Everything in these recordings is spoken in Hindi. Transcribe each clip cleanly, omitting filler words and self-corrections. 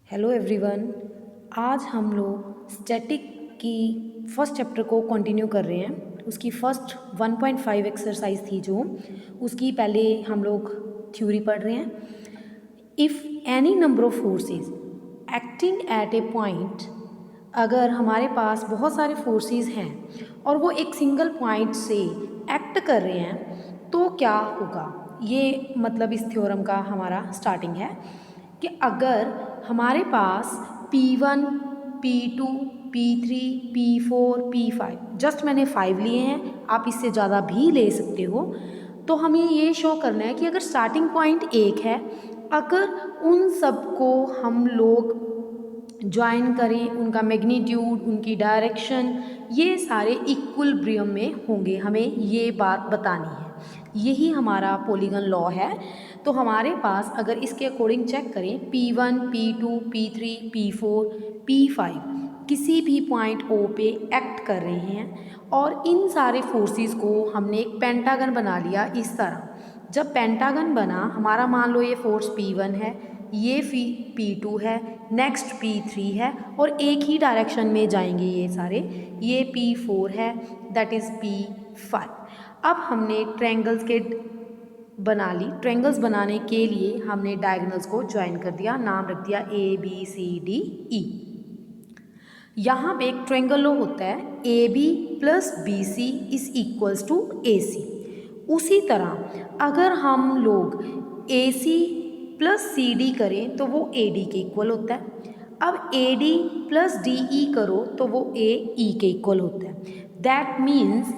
Hello everyone. आज हम लोग स्टैटिक की फर्स्ट चैप्टर को कंटिन्यू कर रहे हैं। उसकी फर्स्ट 1.5 एक्सरसाइज थी जो उसकी पहले हम लोग थ्योरी पढ़ रहे हैं। If any number of forces acting at A point, अगर हमारे पास बहुत सारे फोर्सेस हैं और वो एक सिंगल पॉइंट से एक्ट कर रहे हैं तो क्या होगा। ये मतलब इस थ्योरम का हमारा स्टार्टिंग है कि अगर हमारे पास P1, P2, P3, P4, P5, just मैंने 5 लिए हैं, आप इससे ज़्यादा भी ले सकते हो। तो हमें ये शो करना है कि अगर स्टार्टिंग पॉइंट एक है, अगर उन सबको हम लोग ज्वाइन करें, उनका मैग्नीट्यूड, उनकी डायरेक्शन, ये सारे इक्विलिब्रियम में होंगे। हमें ये बात बतानी है, यही हमारा पॉलीगन लॉ है। तो हमारे पास अगर इसके अकॉर्डिंग चेक करें, P1, P2, P3, P4, P5 किसी भी पॉइंट O पे एक्ट कर रहे हैं और इन सारे फोर्सेस को हमने एक पेंटागन बना लिया इस तरह। जब पेंटागन बना, हमारा मान लो ये फोर्स P1 है, ये P2 है, नेक्स्ट P3 है और एक ही डायरेक्शन में जाएंगे ये सारे, ये P4 है, दैट इज़ P5। अब हमने ट्रायंगल्स के बना ली। ट्रायंगल्स बनाने के लिए हमने डायगोनल्स को ज्वाइन कर दिया, नाम रख दिया ABCDE। यहाँ पे एक ट्रायंगल लॉ होता है AB plus BC is equals to AC। उसी तरह अगर हम लोग AC प्लस CD करें तो वो AD के इक्वल होता है। अब AD प्लस DE करो तो वो AE के इक्वल होता है। दैट मीन्स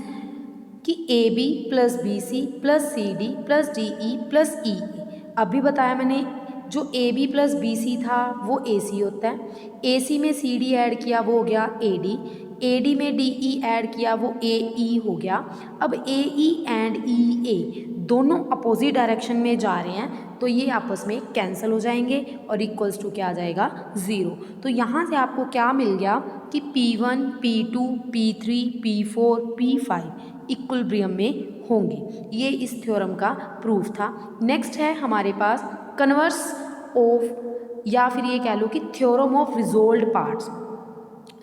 कि AB plus BC plus CD plus DE plus EA। अभी बताया मैंने, जो AB प्लस BC था वो AC होता है, AC में CD ऐड किया वो हो गया AD, AD में DE ऐड किया वो AE हो गया। अब AE एंड EA दोनों अपोजिट डायरेक्शन में जा रहे हैं तो ये आपस में कैंसिल हो जाएंगे और इक्वल्स टू क्या आ जाएगा, 0। तो यहाँ से आपको क्या मिल गया कि P1, P2, P3, P4, P5 equilibrium में होंगे। ये इस थ्योरम का प्रूफ था। नेक्स्ट है हमारे पास कन्वर्स ऑफ, या फिर ये कह लो कि theorem of resolved parts.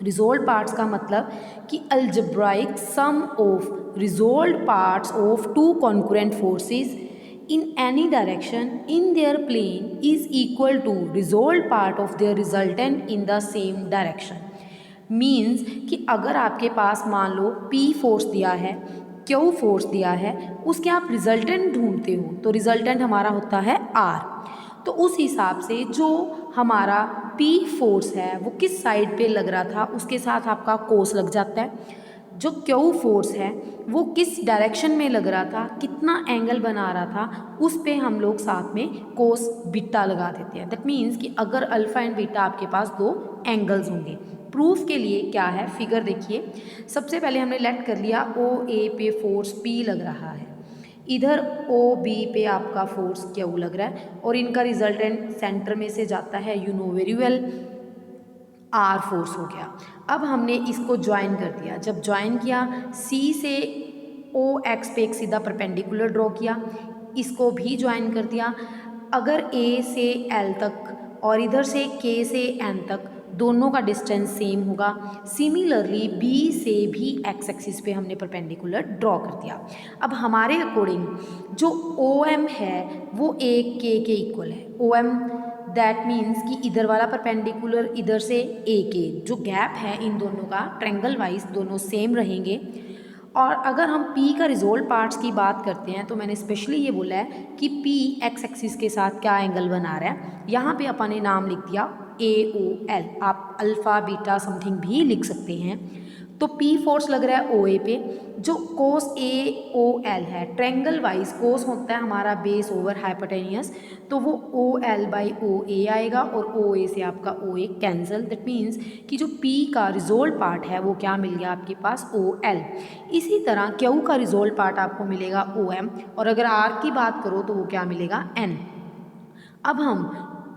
Resolved parts का मतलब कि algebraic sum of resolved parts of two concurrent forces in any direction in their plane is equal to resolved part of their resultant in the same direction। Means कि अगर आपके पास मान लो P फोर्स दिया है, Q फोर्स दिया है, उसके आप रिजल्टेंट ढूंढते हो तो रिजल्टेंट हमारा होता है R। तो उस हिसाब से जो हमारा P फोर्स है वो किस साइड पे लग रहा था उसके साथ आपका कोस लग जाता है। जो Q फोर्स है वो किस डायरेक्शन में लग रहा था, कितना एंगल बना रहा था, उस पे हम लोग साथ में कोस बीटा लगा देते हैं। दैट मीन्स कि अगर अल्फा एंड बीटा आपके पास दो एंगल्स होंगे। प्रूफ के लिए क्या है, फिगर देखिए। सबसे पहले हमने लेट कर लिया OA पे फोर्स P लग रहा है, इधर OB पे आपका फोर्स Q लग रहा है और इनका रिजल्टेंट सेंटर में से जाता है, you know very well, R force हो गया। अब हमने इसको ज्वाइन कर दिया। जब ज्वाइन किया, C से OX पे एक सीधा परपेंडिकुलर ड्रॉ किया, इसको भी ज्वाइन कर दिया। अगर A से L तक और इधर से K से N तक दोनों का डिस्टेंस सेम होगा, सिमिलरली B से भी X एक्सिस पे हमने परपेंडिकुलर ड्रॉ कर दिया। अब हमारे अकॉर्डिंग जो OM है वो एक K के इक्वल है। OM दैट मीन्स कि इधर वाला परपेंडिकुलर इधर से ए के जो गैप है इन दोनों का ट्रायंगल वाइज दोनों सेम रहेंगे। और अगर हम P का रिजोल्व पार्ट्स की बात करते हैं तो मैंने स्पेशली ये बोला है कि P एक्स एक्सिस के साथ क्या एंगल बना रहा है। यहाँ पे अपन ने नाम लिख दिया AOL, आप अल्फ़ा बीटा समथिंग भी लिख सकते हैं। तो P फोर्स लग रहा है OA पे, जो कोस AOL है, ट्रायंगल वाइज कोस होता है हमारा बेस ओवर हाइपोटेनियस, तो वो OL बाई OA आएगा और OA से आपका OA कैंसिल। दैट मीन्स कि जो P का रिजोल्व पार्ट है वो क्या मिल गया आपके पास, OL। इसी तरह Q का रिजोल्व पार्ट आपको मिलेगा OM और अगर R की बात करो तो वो क्या मिलेगा, N। अब हम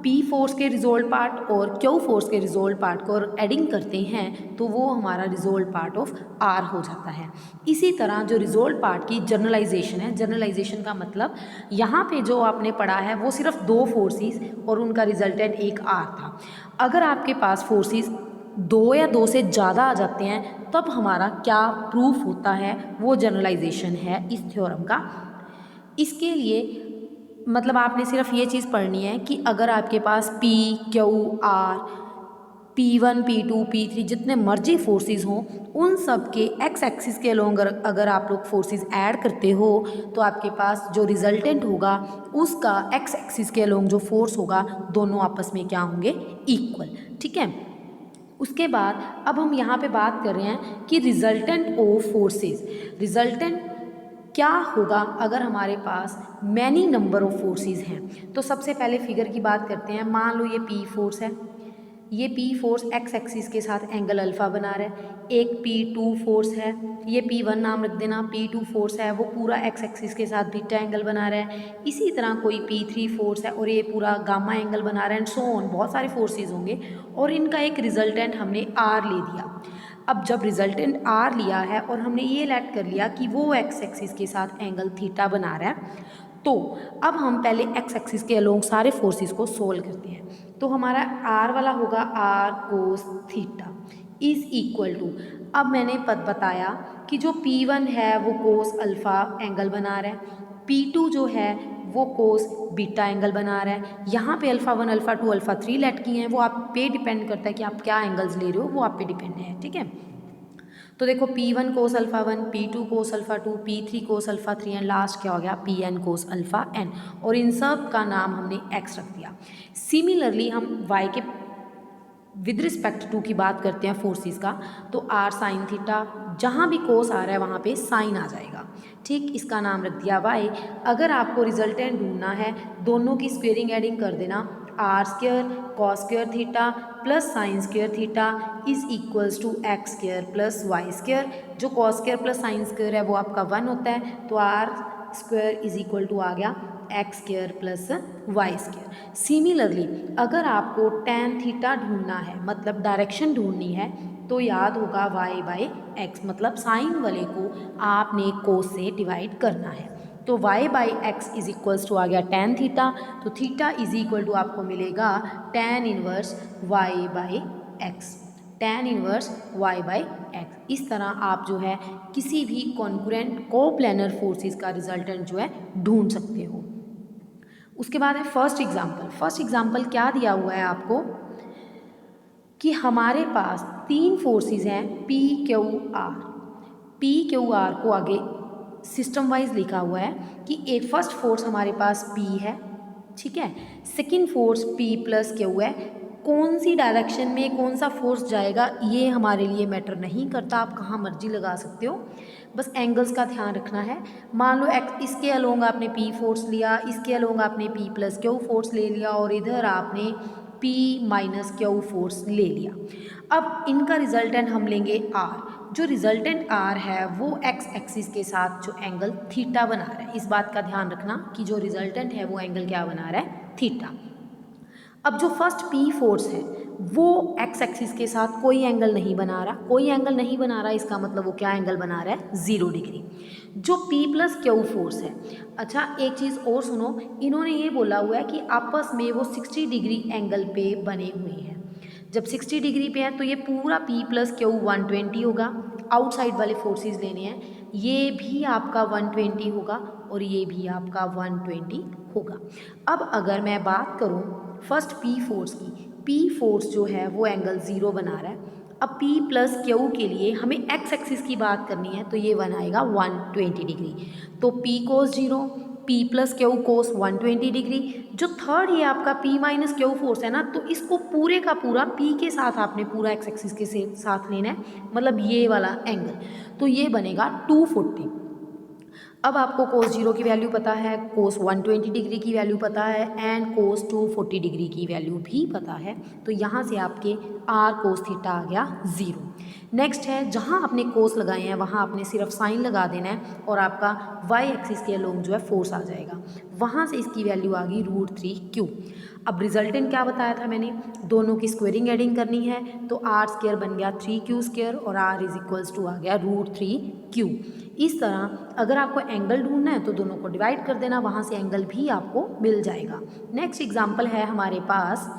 P फोर्स के रिजोल्व पार्ट और Q फोर्स के रिजोल्व पार्ट को एडिंग करते हैं तो वो हमारा रिजोल्व पार्ट ऑफ R हो जाता है। इसी तरह जो रिजोल्व पार्ट की जनरलाइजेशन है, जनरलाइजेशन का मतलब यहाँ पे जो आपने पढ़ा है वो सिर्फ 2 फोर्सेस और उनका रिजल्टेंट एक R था। अगर आपके पास फोर्सेस 2 या 2 से ज़्यादा आ जाते हैं तब हमारा क्या प्रूफ होता है, वो जनरलाइजेशन है इस थ्योरम का। इसके लिए मतलब आपने सिर्फ ये चीज़ पढ़नी है कि अगर आपके पास P, Q, R, P1, P2, P3 जितने मर्जी फोर्सेस हों, उन सब के एक्स एक्सिस के अलोंग अगर आप लोग फोर्सेस ऐड करते हो तो आपके पास जो रिजल्टेंट होगा उसका एक्स एक्सिस के अलोंग जो फोर्स होगा दोनों आपस में क्या होंगे, इक्वल। ठीक है। उसके बाद अब हम यहाँ पे बात कर रहे हैं कि रिजल्टेंट ऑफ फोर्सेस, रिजल्टेंट क्या होगा अगर हमारे पास मैनी नंबर ऑफ फोर्सेस हैं। तो सबसे पहले फिगर की बात करते हैं। मान लो ये P फोर्स है, ये P फोर्स एक्स एक्सिस के साथ एंगल अल्फ़ा बना रहा है। एक P2 फोर्स है, ये P1 नाम रख देना, P2 फोर्स है वो पूरा एक्स एक्सिस के साथ बीटा एंगल बना रहा है। इसी तरह कोई P3 फोर्स है और ये पूरा गामा एंगल बना रहा है एंड सो ऑन, बहुत सारे फोर्सेस होंगे और इनका एक रिजल्टेंट हमने R ले दिया। अब जब रिजल्टेंट R लिया है और हमने ये लेट कर लिया कि वो एक्स एक्सिस के साथ एंगल थीटा बना रहा है, तो अब हम पहले एक्स एक्सिस के अलोंग सारे फोर्सेस को सोल्व करते हैं। तो हमारा R वाला होगा R cos theta is equal to, अब मैंने पद बताया कि जो P1 है वो कोस अल्फ़ा एंगल बना रहा है, P2 जो है वो कोस बीटा एंगल बना रहा है। यहाँ पे अल्फ़ा 1, अल्फ़ा 2, अल्फ़ा 3 लेट किए हैं, वो आप पे डिपेंड करता है कि आप क्या एंगल्स ले रहे हो, वो आप पे डिपेंड है। ठीक है। तो देखो P1 cos alpha 1, P2 cos alpha 2, P3 cos alpha 3 and last क्या हो गया Pn कोस अल्फ़ा n, और इन सब का नाम हमने x रख दिया। सिमिलरली हम y के विद रिस्पेक्ट टू की बात करते हैं फोर्सेस का, तो r साइन थीटा, जहाँ भी कोस आ रहा है वहाँ पे साइन आ जाएगा। ठीक, इसका नाम रख दिया y। अगर आपको रिजल्टेंट ढूंढना है दोनों की स्क्वेयरिंग एडिंग कर देना, R square cos square theta plus sine square theta is equals to X square plus Y square. जो cos square plus sine square है वो आपका 1 होता है, तो R square is equal to आ गया X square plus Y square. Similarly अगर आपको टैन थीटा ढूंढना है, मतलब डायरेक्शन ढूंढनी है, तो याद होगा y बाई एक्स, मतलब साइन वाले को आपने कोस से डिवाइड करना है। तो y by X is equals to आ गया टैन थीटा, तो थीटा इज इक्वल टू आपको मिलेगा tan inverse y by X, tan inverse y by X. इस तरह आप जो है किसी भी कॉन्करेंट कोप्लेनर फोर्सेस का रिजल्टेंट जो है ढूंढ सकते हो। उसके बाद है फर्स्ट एग्जाम्पल। फर्स्ट एग्जाम्पल क्या दिया हुआ है आपको कि हमारे पास 3 फोर्सेस हैं P Q R। P Q R को आगे सिस्टम वाइज लिखा हुआ है कि एक फर्स्ट फोर्स हमारे पास P है, ठीक है, second force P plus Q है। कौन सी डायरेक्शन में कौन सा फोर्स जाएगा ये हमारे लिए मैटर नहीं करता, आप कहाँ मर्जी लगा सकते हो, बस एंगल्स का ध्यान रखना है। मान लो इसके अलोंग आपने P फोर्स लिया, इसके अलोंग आपने P प्लस Q फोर्स ले लिया और इधर आपने P माइनस Q फोर्स ले लिया। अब इनका रिजल्टेंट हम लेंगे R। जो रिजल्टेंट R है वो एक्स एक्सिस के साथ जो एंगल थीटा बना रहा है, इस बात का ध्यान रखना कि जो रिजल्टेंट है वो एंगल क्या बना रहा है, थीटा। अब जो फर्स्ट P फोर्स है वो एक्स एक्सिस के साथ कोई एंगल नहीं बना रहा, कोई एंगल नहीं बना रहा, इसका मतलब वो क्या एंगल बना रहा है, 0 डिग्री। जो P प्लस Q फोर्स है, अच्छा एक चीज़ और सुनो, इन्होंने ये बोला हुआ है कि आपस में वो 60 डिग्री एंगल पे बने हुए हैं। जब 60 डिग्री पे है तो ये पूरा P प्लस Q 120 होगा। आउटसाइड वाले फोर्सेस लेने हैं, ये भी आपका 120 होगा और ये भी आपका 120 होगा। अब अगर मैं बात करूँ फर्स्ट P फोर्स की, P फोर्स जो है वो एंगल 0 बना रहा है। अब P प्लस Q के लिए हमें एक्स एक्सिस की बात करनी है तो ये बनाएगा 120 डिग्री। तो P कोस 0, P प्लस Q कोस 120 डिग्री। जो थर्ड ये आपका P माइनस Q फोर्स है ना, तो इसको पूरे का पूरा P के साथ आपने पूरा एक्स एक्सिस के साथ लेना है, मतलब ये वाला एंगल, तो ये बनेगा 240। अब आपको कोस 0 की वैल्यू पता है, कोस 120 डिग्री की वैल्यू पता है एंड कोस 240 डिग्री की वैल्यू भी पता है, तो यहाँ से आपके आर कोस थीटा आ गया 0। नेक्स्ट है, जहाँ आपने कोस लगाए हैं वहाँ आपने सिर्फ साइन लगा देना है और आपका वाई एक्सिस के अलोंग जो है फोर्स आ जाएगा, वहाँ से इसकी वैल्यू आ गई √3Q। अब रिजल्टेंट क्या बताया था मैंने, दोनों की स्क्वेयरिंग एडिंग करनी है, तो आर स्क्वायर बन गया 3q² और r इज इक्वल्स टू आ गया √3q। इस तरह अगर आपको एंगल ढूंढना है तो दोनों को डिवाइड कर देना, वहाँ से एंगल भी आपको मिल जाएगा। नेक्स्ट एग्जाम्पल है हमारे पास,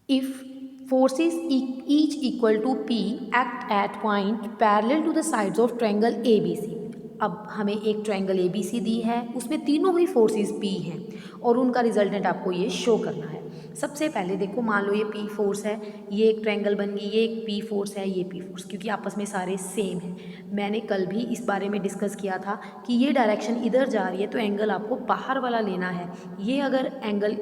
if forces each equal to P act at point parallel to the sides of triangle ABC। अब हमें एक ट्रायंगल ABC दी है, उसमें तीनों ही फोर्सेस P हैं और उनका रिजल्टेंट आपको ये शो करना है। सबसे पहले देखो, मान लो ये P फोर्स है, ये एक ट्रायंगल बन गई, ये एक P फोर्स है, ये P फोर्स, क्योंकि आपस में सारे सेम हैं। मैंने कल भी इस बारे में डिस्कस किया था कि ये डायरेक्शन इधर जा रही है तो एंगल आपको बाहर वाला लेना है। ये अगर एंगल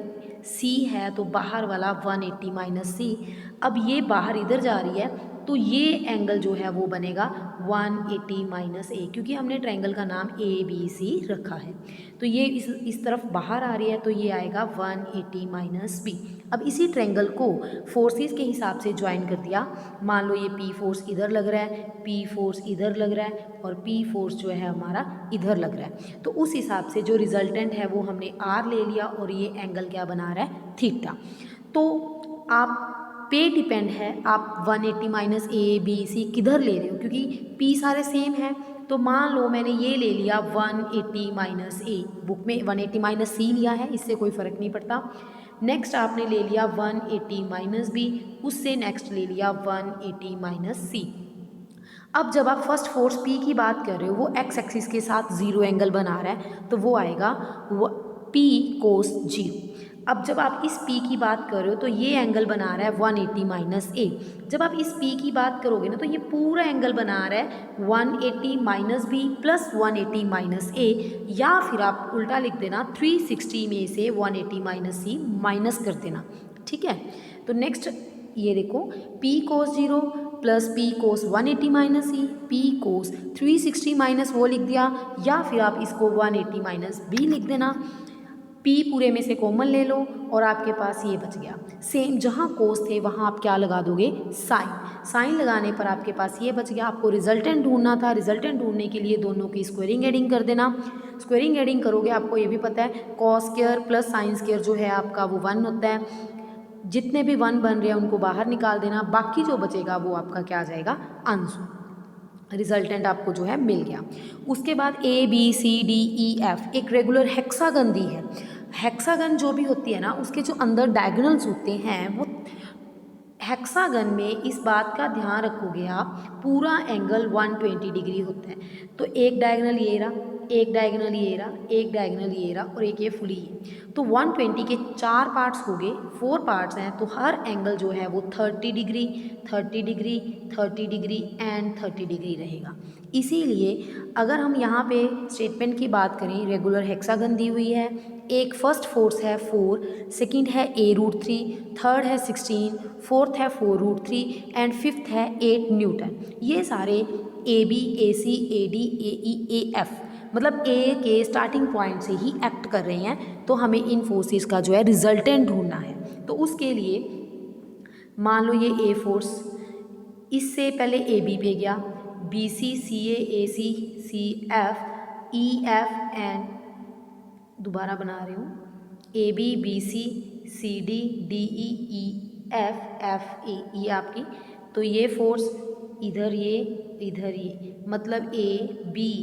C है तो बाहर वाला 180 - C। अब ये बाहर इधर जा रही है तो ये एंगल जो है वो बनेगा 180 - A, क्योंकि हमने ट्रायंगल का नाम ABC रखा है। तो ये इस तरफ बाहर आ रही है तो ये आएगा 180 - B। अब इसी ट्रायंगल को फोर्सेस के हिसाब से ज्वाइन कर दिया। मान लो ये P फोर्स इधर लग रहा है, P फोर्स इधर लग रहा है और P फोर्स जो है हमारा इधर लग रहा है, तो उस हिसाब से जो रिजल्टेंट है वो हमने R ले लिया और ये एंगल क्या बना रहा है, थीटा। तो आप पे डिपेंड है आप 180 - A B C किधर ले रहे हो, क्योंकि P सारे सेम हैं। तो मान लो मैंने ये ले लिया 180 - A, बुक में 180 - C लिया है, इससे कोई फ़र्क नहीं पड़ता। नेक्स्ट आपने ले लिया 180 - B, उससे नेक्स्ट ले लिया 180 - C। अब जब आप फर्स्ट फोर्स P की बात कर रहे हो, वो एक्स एक्सिस के साथ जीरो एंगल बना रहा है, तो वो आएगा P cos 0। अब जब आप इस P की बात कर रहे हो तो ये एंगल बना रहा है 180 - A। जब आप इस P की बात करोगे ना तो ये पूरा एंगल बना रहा है 180 - B प्लस 180 - A, या फिर आप उल्टा लिख देना 360 में से 180 - C माइनस कर देना, ठीक है। तो नेक्स्ट ये देखो, P cos 0 plus P cos 180 - C, P cos 360 minus वो लिख दिया, या फिर आप इसको 180 - B लिख देना। P पूरे में से कॉमन ले लो और आपके पास ये बच गया। सेम जहाँ कोस थे वहाँ आप क्या लगा दोगे, साइन। साइन लगाने पर आपके पास ये बच गया। आपको रिजल्टेंट ढूंढना था, रिजल्टेंट ढूंढने के लिए दोनों की स्क्वेयरिंग एडिंग कर देना। स्क्वेयरिंग एडिंग करोगे, आपको ये भी पता है cos square plus sine square जो है आपका वो 1 होता है। जितने भी 1 बन रहे हैं उनको बाहर निकाल देना, बाकी जो बचेगा वो आपका क्या आ जाएगा, आंसर। रिजल्टेंट आपको जो है मिल गया। उसके बाद ABCDEF एक रेगुलर हेक्सागन दी है। हेक्सागन जो भी होती है ना, उसके जो अंदर डायगोनल्स होते हैं वो हेक्सागन में इस बात का ध्यान रखोगे आप, पूरा एंगल 120 डिग्री होता है। तो एक डायगोनल ये रहा, एक डायगोनल ये रहा, एक डायगोनल ये रहा और एक ये फुली है। तो 120 के 4 पार्ट्स हो गए, 4 पार्ट्स हैं, तो हर एंगल जो है वो 30 degree 30 degree 30 degree and 30 degree रहेगा। इसीलिए अगर हम यहाँ पे स्टेटमेंट की बात करें, रेगुलर हेक्सागन दी हुई है, एक फर्स्ट फोर्स है 4, सेकंड है A√3, थर्ड है 16, फोर्थ है 4√3 एंड फिफ्थ है 8 न्यूटन। ये सारे AB AC AD AE AF मतलब A के स्टार्टिंग पॉइंट से ही एक्ट कर रहे हैं। तो हमें इन फोर्सेस का जो है रिजल्टेंट ढूंढना है। तो उसके लिए मान लो ये A फोर्स इससे पहले AB पे गया, BC CA AC CF EF and दोबारा बना रही हूँ AB BC CD DE EF FA, ये आपकी, तो ये फोर्स इधर ये मतलब ABCDEF।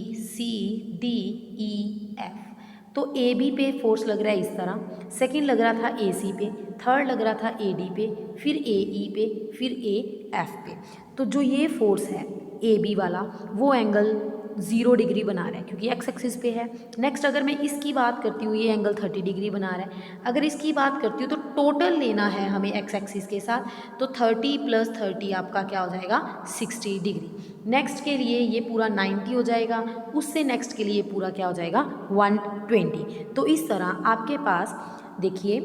तो AB पे फोर्स लग रहा है इस तरह, सेकंड लग रहा था AC पे, थर्ड लग रहा था AD पे, फिर AE पे, फिर AF पे। तो जो ये फोर्स है AB वाला वो एंगल 0 डिग्री बना रहा है क्योंकि एक्स एक्सिस पे है। नेक्स्ट अगर मैं इसकी बात करती हूँ, ये एंगल 30 डिग्री बना रहा है। अगर इसकी बात करती हूँ तो टोटल लेना है हमें एक्स एक्सिस के साथ, तो 30 + 30 आपका क्या हो जाएगा, 60 डिग्री। नेक्स्ट के लिए ये पूरा 90 हो जाएगा, उससे नेक्स्ट के लिए पूरा क्या हो जाएगा, 120। तो इस तरह आपके पास देखिए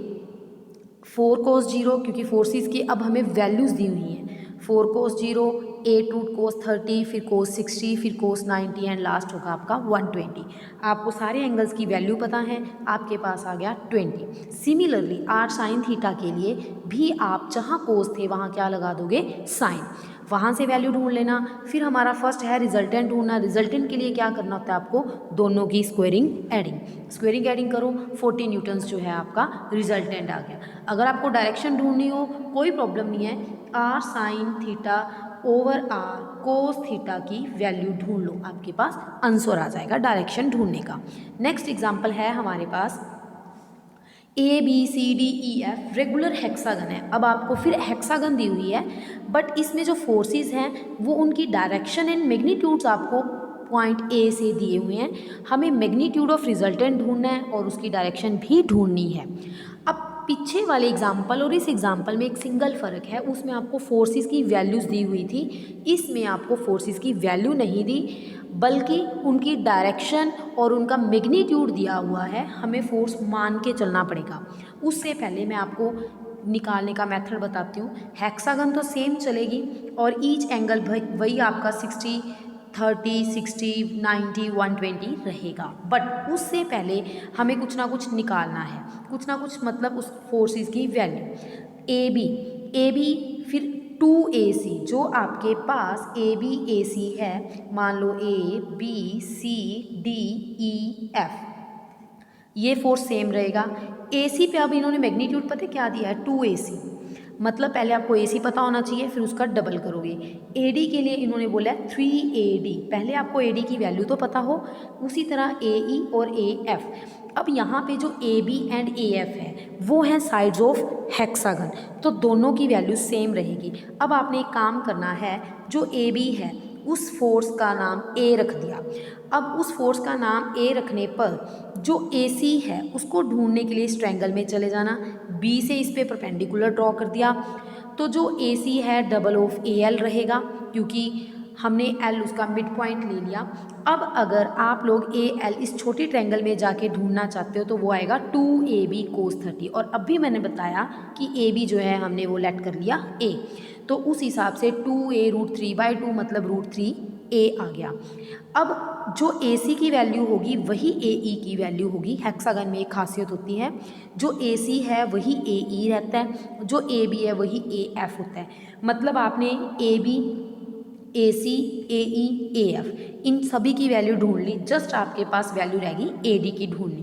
4 cos 0, क्योंकि फोर्सेस की अब हमें वैल्यूज़ दी हुई हैं, 4 cos 0, 8 cos 30, फिर cos 60, फिर cos 90 एंड लास्ट होगा आपका 120। आपको सारे एंगल्स की वैल्यू पता है, आपके पास आ गया 20। सिमिलरली r sin थीटा के लिए भी आप जहाँ cos थे वहाँ क्या लगा दोगे, साइन। वहाँ से वैल्यू ढूंढ लेना। फिर हमारा फर्स्ट है रिजल्टेंट ढूंढना। रिजल्टेंट के लिए क्या करना होता है आपको, दोनों की स्क्वेयरिंग एडिंग करो, 40 न्यूटन्स जो है आपका रिजल्टेंट आ गया। अगर आपको डायरेक्शन ढूंढनी हो कोई प्रॉब्लम नहीं है, r sin theta over r cos theta की वैल्यू ढूंढ लो, आपके पास आंसर आ जाएगा डायरेक्शन ढूंढने का। नेक्स्ट एग्जांपल है हमारे पास ABCDEF रेगुलर हेक्सागन है। अब आपको फिर हेक्सागन दी हुई है, बट इसमें जो फोर्सेस हैं वो उनकी डायरेक्शन एंड मैग्नीट्यूड्स आपको पॉइंट ए से दिए हुए हैं। हमें मैग्नीट्यूड ऑफ रिजल्टेंट ढूंढना है और उसकी डायरेक्शन भी ढूंढनी है। अब पीछे वाले एग्जाम्पल और इस एग्जाम्पल में एक सिंगल फ़र्क है, उसमें आपको फोर्सेस की वैल्यूज़ दी हुई थी, इसमें आपको फोर्सेस की वैल्यू नहीं दी बल्कि उनकी डायरेक्शन और उनका मैग्नीट्यूड दिया हुआ है। हमें फोर्स मान के चलना पड़ेगा। उससे पहले मैं आपको निकालने का मेथड बताती हूँ। हेक्सागन तो सेम चलेगी और ईच एंगल वही आपका 60, 30, 60, 90, 120 रहेगा, बट उससे पहले हमें कुछ ना कुछ निकालना है, कुछ ना कुछ मतलब उस फोर्सेस की वैल्यू। ए बी फिर 2AC जो आपके पास ABAC है, मान लो ABCDEF, ये फोर्स सेम रहेगा। AC पे अब इन्होंने मैग्नीट्यूड पता है क्या दिया है, 2AC, मतलब पहले आपको AC पता होना चाहिए फिर उसका डबल करोगे। AD के लिए इन्होंने बोला है 3AD, पहले आपको AD की वैल्यू तो पता हो, उसी तरह AE और AF। अब यहाँ पे जो AB एंड AF है वो हैं साइड्स ऑफ हेक्सागन, तो दोनों की वैल्यू सेम रहेगी। अब आपने एक काम करना है, जो AB है उस फोर्स का नाम A रख दिया। अब उस फोर्स का नाम A रखने पर जो AC है उसको ढूंढने के लिए इस ट्रायंगल में चले जाना, B से इस पे परपेंडिकुलर ड्रॉ कर दिया, तो जो AC है डबल ऑफ AL रहेगा क्योंकि हमने L उसका मिड पॉइंट ले लिया। अब अगर आप लोग AL इस छोटी ट्रायंगल में जाके ढूंढना चाहते हो तो वो आएगा 2AB cos 30, और अभी मैंने बताया कि AB जो है हमने वो लेट कर लिया A, तो उस हिसाब से 2A √3/2 मतलब √3A आ गया। अब जो AC की वैल्यू होगी वही AE की वैल्यू होगी। हेक्सागन में एक खासियत होती है, जो AC है वही AE रहता है, जो AB है वही AF होता है। मतलब आपने AB AC AE AF इन सभी की वैल्यू ढूंढ ली, जस्ट आपके पास वैल्यू रहेगी AD की ढूंढनी।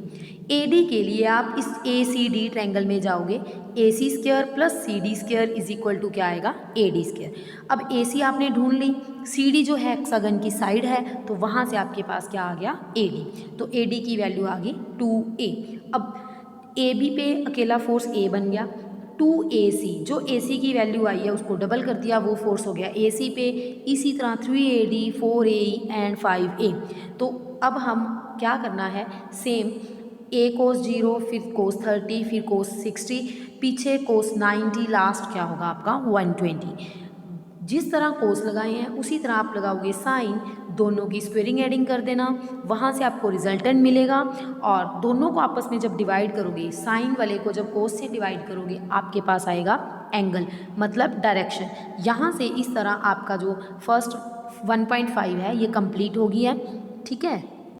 AD के लिए आप इस ACD ट्रायंगल में जाओगे, AC² + CD² is equal to क्या आएगा, AD²। अब AC आपने ढूंढ ली, CD जो है हेक्सागन की साइड है तो वहाँ से आपके पास क्या आ गया, AD, तो AD की वैल्यू आ गई 2A। अब AB पे अकेला फोर्स A बन गया, 2AC जो AC की वैल्यू आई है उसको डबल कर दिया, वो फोर्स हो गया AC पे। इसी तरह 3AD 4AE एंड 5A। तो अब हम क्या करना है, सेम A cos 0 फिर cos 30 फिर cos 60, पीछे cos 90, लास्ट क्या होगा आपका 120। जिस तरह कोस लगाए हैं उसी तरह आप लगाओगे साइन, दोनों की स्क्वेयरिंग एडिंग कर देना, वहाँ से आपको रिजल्टेंट मिलेगा। और दोनों को आपस में जब डिवाइड करोगे, साइन वाले को जब कोस से डिवाइड करोगे आपके पास आएगा एंगल, मतलब डायरेक्शन। यहाँ से इस तरह आपका जो फर्स्ट 1.5 है ये कंप्लीट हो गया है, ठीक है।